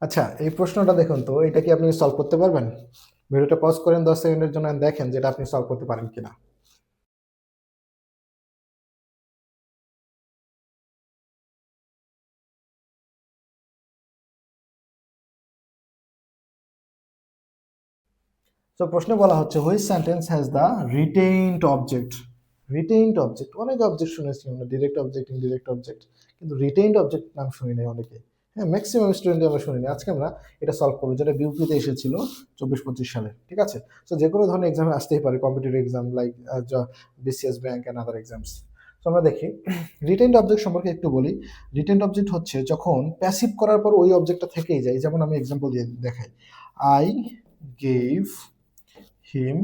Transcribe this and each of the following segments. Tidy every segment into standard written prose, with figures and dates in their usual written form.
আচ্ছা, এই প্রশ্নটা দেখুন তো, এটা কি আপনি সলভ করতে পারবেন? ভিডিওটা পজ করেন 10 সেকেন্ডের জন্য and দেখেন যেটা আপনি সলভ করতে পারেন কিনা। তো প্রশ্নে বলা হচ্ছে which sentence has the retained object. Retained object, অনেক অবজেক্ট শুনেছি আমরা, ডিরেক্ট অবজেক্ট, ইনডিরেক্ট অবজেক্ট, কিন্তু রিটেইনড অবজেক্ট নাম শুনি নাই অনেকে। হ্যাঁ, ম্যাক্সিমাম স্টুডেন্ট আমরা শুনিনি। আজকে আমরা এটা সলভ করবো, যেটা বিউপিতে এসেছিল 24-25 সালে। ঠিক আছে, তো যে কোনো ধরনের এক্সামে আসতেই পারে, competitive exam like BCS bank and other exams. তো আমরা দেখি রিটেইনড অবজেক্ট সম্পর্কে একটু বলি। রিটেইনড অবজেক্ট হচ্ছে যখন প্যাসিভ করার পর ওই অবজেক্টটা থেকেই যায়। যেমন আমি এক্সাম্পল দিয়ে দেখাই, I gave him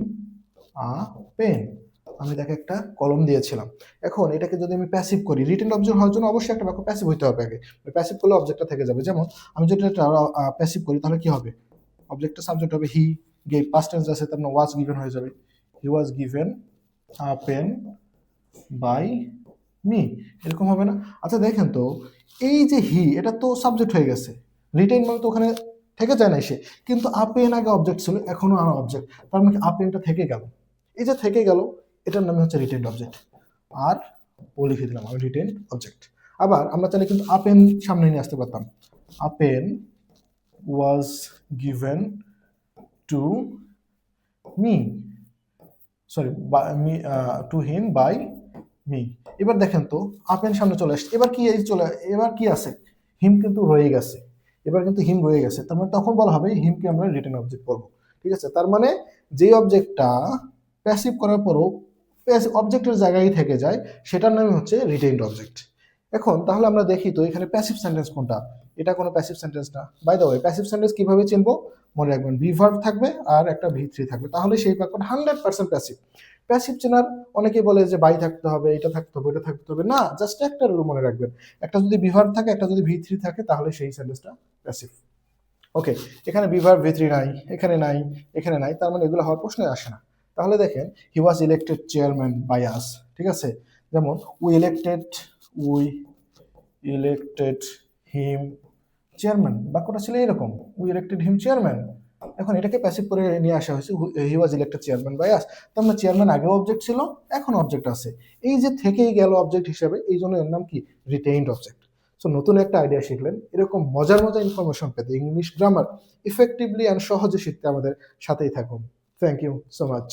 a pen. আমি তাকে একটা কলম দিয়েছিলাম। এখন এটাকে যদি আমি প্যাসিভ করি, রিটেন অবজেক্ট হওয়ার জন্য অবশ্যই একটা বাক্য প্যাসিভ হইতে হবে আগে। প্যাসিভ করলে অবজেক্টটা থেকে যাবে। যেমন আমি যদি এটা প্যাসিভ করি তাহলে কি হবে? অবজেক্টটা সাবজেক্ট হবে হি, গেভ পাস্ট টেন্স আছে তার মানে ওয়াজ গিভেন হয়ে যাবে। He was given a pen by me, এরকম হবে না? আচ্ছা দেখেন তো, এই যে হি, এটা তো সাবজেক্ট হয়ে গেছে। রিটেন মানে তো ওখানে থেকে যায় না সে, কিন্তু আপেন আগে অবজেক্ট ছিল, এখনো আর অবজেক্ট, তার মানে আপেনটা থেকে গেল। এই যে থেকে গেল, এটার নামে হচ্ছে রিটেন অবজেক্ট। আর ও লিখে দিলাম আমি রিটেন অবজেক্ট। আবার আমরা চাইলে কিন্তু আপেন সামনে নিয়ে আসতে পারতাম। A pen was given to me, sorry me, to him by me. এবার দেখেন তো, আপেন সামনে চলে আসছে, এবার কি এবার কি আছে? হিম কিন্তু রয়ে গেছে। এবার কিন্তু হিম রয়ে গেছে, তার মানে তখন বলা হবে হিমকে আমরা রিটেন অবজেক্ট বলবো। ঠিক আছে, তার মানে যে অবজেক্টটা প্যাসিভ করার পরও অবজেক্টের জায়গায় থেকে যায়, সেটার নামই হচ্ছে রিটেইনড অবজেক্ট। এখন তাহলে আমরা দেখি তো এখানে প্যাসিভ সেন্টেন্স কোনটা। এটা কোনো প্যাসিভ সেন্টেন্স না। By the way, passive sentence কিভাবে চিনবো? মনে রাখবেন, বি ভার্ব থাকবে আর একটা ভি থ্রি থাকবে, তাহলে সেই বাক্যটা 100% প্যাসিভ। প্যাসিভ চেনার অনেকে বলে যে বাই থাকতে হবে, এটা থাকতে হবে, এটা থাকতে হবে, না, জাস্ট একটা রুল মনে রাখবেন, একটা যদি বি ভার্ব থাকে, একটা যদি ভি থ্রি থাকে, তাহলে সেই সেন্টেন্সটা প্যাসিভ। ওকে, এখানে বি ভার্ব ভি থ্রি নাই, এখানে নাই, এখানে নাই, তার মানে এগুলো হওয়ার প্রশ্নই আসে না। তাহলে দেখেন, he was elected chairman by us. ঠিক আছে, যেমন উই ইলেক্টেড হিম চেয়ারম্যান, বাক্যটা ছিল এরকম, উই ইলেক্টেড হিম চেয়ারম্যান। এখন এটাকে প্যাসিভ করে নিয়ে আসা হয়েছে, he was elected chairman by us. তার মানে চেয়ারম্যান আগেও অবজেক্ট ছিল, এখন অবজেক্ট আছে, এই যে থেকেই গেল অবজেক্ট হিসেবে, এই জন্য এর নাম কি? Retained object. সো নতুন একটা আইডিয়া শিখলেন। এরকম মজার মজার ইনফরমেশন পেতে ইংলিশ গ্রামার ইফেক্টিভলি অ্যান্ড সহজে শিখতে আমাদের সাথেই থাকুন। Thank you so much.